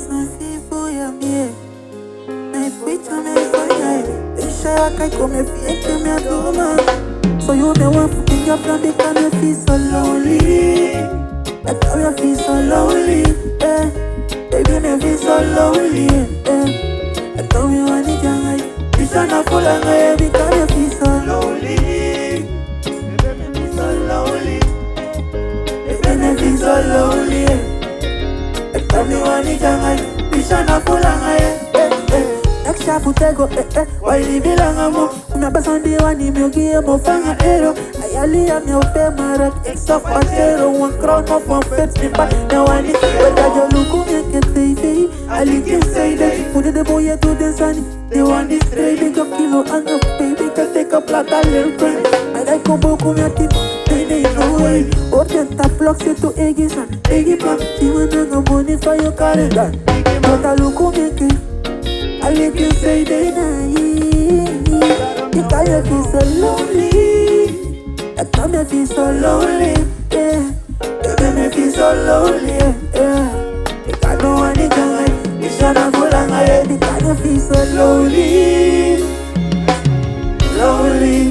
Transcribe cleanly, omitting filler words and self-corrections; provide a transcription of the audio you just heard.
sans fille pour y amener. Mais puis tu me fais, et chaque comme fille que me adore. So you me want to think your plan because me feel so lonely. I tell me feel so lonely, baby me feel so lonely, I tell me when it's young, you should not fall on my because me feel so lonely. Baby me feel so lonely, baby me feel so lonely, I tell me when it's young, you should not fall on my extra futego, why live long mo? Una basandi wani mi ogie mo fanga ero. Ayali am yo pe marak extra fatero. One crown of one fence me back. Now I need whether you look on me get TV. I like you say that put the boy to the sunny. They want this stray big up kilo and up baby can take a plata little friend. I like combo come your team. They no way. Or get that blocks it to Eggy son. Eggy pop. Even no money for your car and that. But I look on me. I like you say they naive because you feel so lonely. I come me feel so lonely, baby me feel so lonely, because no one is like you should not go long ahead because you feel so lonely, lonely.